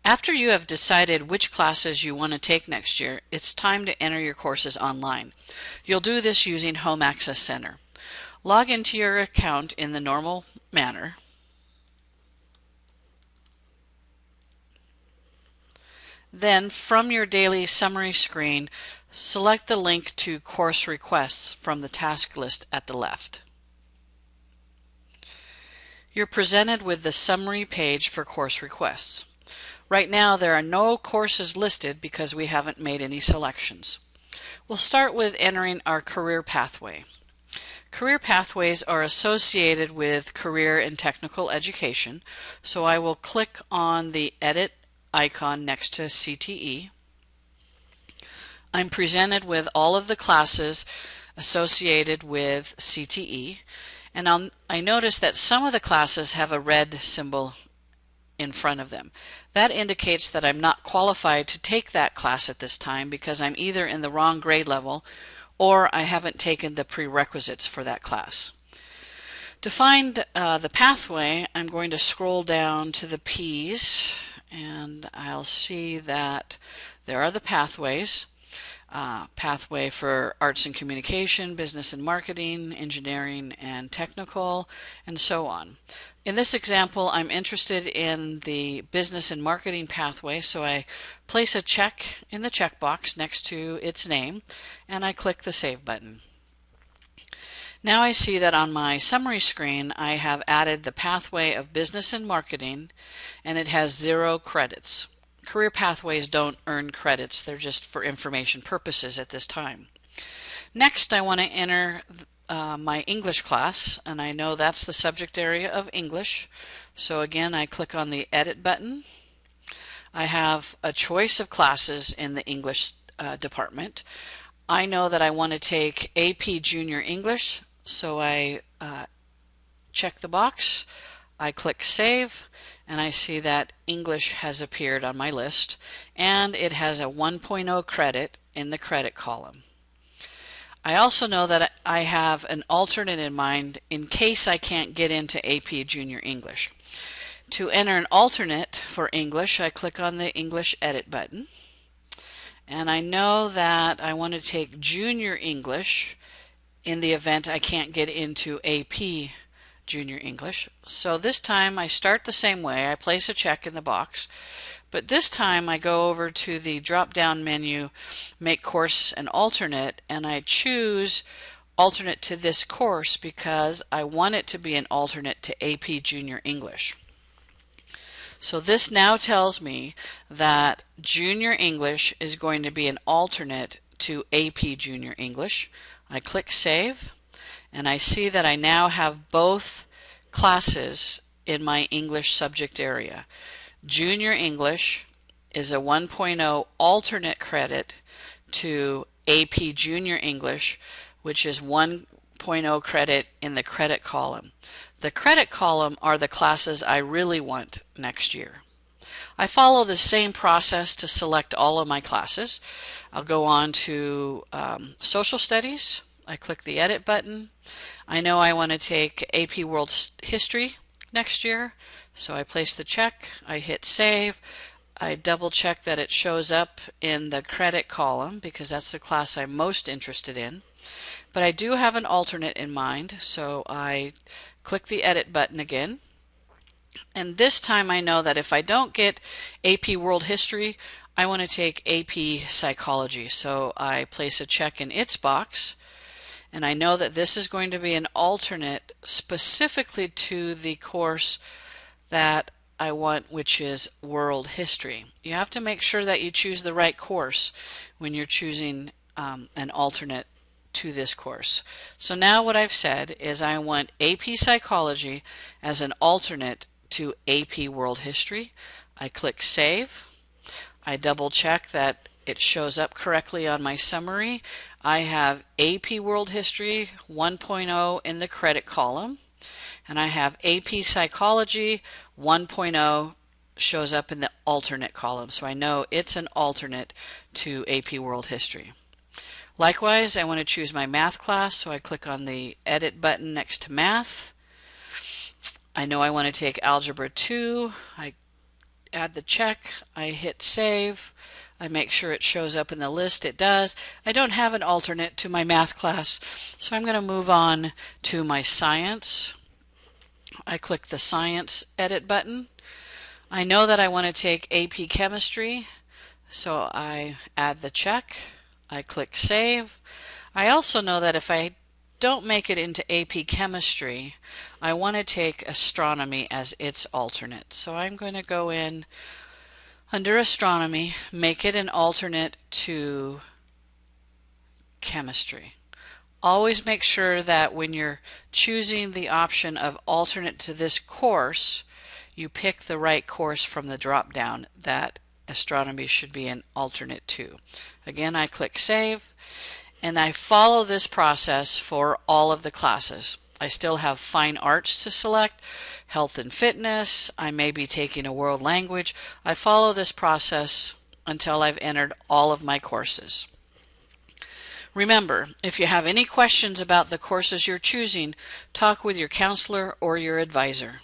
After you have decided which classes you want to take next year, it's time to enter your courses online. You'll do this using Home Access Center. Log into your account in the normal manner. Then, from your daily summary screen, select the link to Course Requests from the task list at the left. You're presented with the summary page for course requests. Right now there are no courses listed because we haven't made any selections. We'll start with entering our career pathway. Career pathways are associated with career and technical education, so I will click on the edit icon next to CTE. I'm presented with all of the classes associated with CTE, and I notice that some of the classes have a red symbol in front of them. That indicates that I'm not qualified to take that class at this time because I'm either in the wrong grade level or I haven't taken the prerequisites for that class. To find the pathway, I'm going to scroll down to the P's and I'll see that there are the pathways. Pathway for arts and communication, business and marketing, engineering and technical, and so on. In this example, I'm interested in the business and marketing pathway, so I place a check in the checkbox next to its name and I click the Save button. Now I see that on my summary screen I have added the pathway of business and marketing and it has 0 credits. Career pathways don't earn credits, they're just for information purposes at this time. Next I want to enter my English class, and I know that's the subject area of English. So again I click on the edit button. I have a choice of classes in the English department. I know that I want to take AP Junior English, so I check the box, I click Save, and I see that English has appeared on my list and it has a 1.0 credit in the credit column. I also know that I have an alternate in mind in case I can't get into AP Junior English. To enter an alternate for English, I click on the English Edit button and I know that I want to take Junior English in the event I can't get into AP Junior English. So this time I start the same way. I place a check in the box, but this time I go over to the drop down menu, make course an alternate, and I choose alternate to this course because I want it to be an alternate to AP Junior English. So this now tells me that Junior English is going to be an alternate to AP Junior English. I click Save and I see that I now have both classes in my English subject area. Junior English is a 1.0 alternate credit to AP Junior English, which is 1.0 credit in the credit column. The credit column are the classes I really want next year. I follow the same process to select all of my classes. I'll go on to Social Studies. I click the Edit button. I know I want to take AP World History next year, so I place the check, I hit Save, I double check that it shows up in the credit column because that's the class I'm most interested in. But I do have an alternate in mind, so I click the Edit button again. And this time I know that if I don't get AP World History, I want to take AP Psychology, so I place a check in its box. And I know that this is going to be an alternate specifically to the course that I want, which is World History. You have to make sure that you choose the right course when you're choosing an alternate to this course. So now what I've said is I want AP Psychology as an alternate to AP World History. I click Save. I double check that it shows up correctly on my summary. I have AP World History 1.0 in the credit column, and I have AP Psychology 1.0 shows up in the alternate column, so I know it's an alternate to AP World History. Likewise, I want to choose my math class, so I click on the Edit button next to Math. I know I want to take Algebra 2. I add the check, I hit save, I make sure it shows up in the list. It does. I don't have an alternate to my math class, so I'm going to move on to my science. I click the science edit button. I know that I want to take AP chemistry, so I add the check. I click save. I also know that if I don't make it into AP chemistry, I want to take astronomy as its alternate. So I'm going to go in under astronomy, make it an alternate to chemistry. Always make sure that when you're choosing the option of alternate to this course, you pick the right course from the drop down that astronomy should be an alternate to. Again, I click save, and I follow this process for all of the classes. I still have fine arts to select, health and fitness, I may be taking a world language. I follow this process until I've entered all of my courses. Remember, if you have any questions about the courses you're choosing, talk with your counselor or your advisor.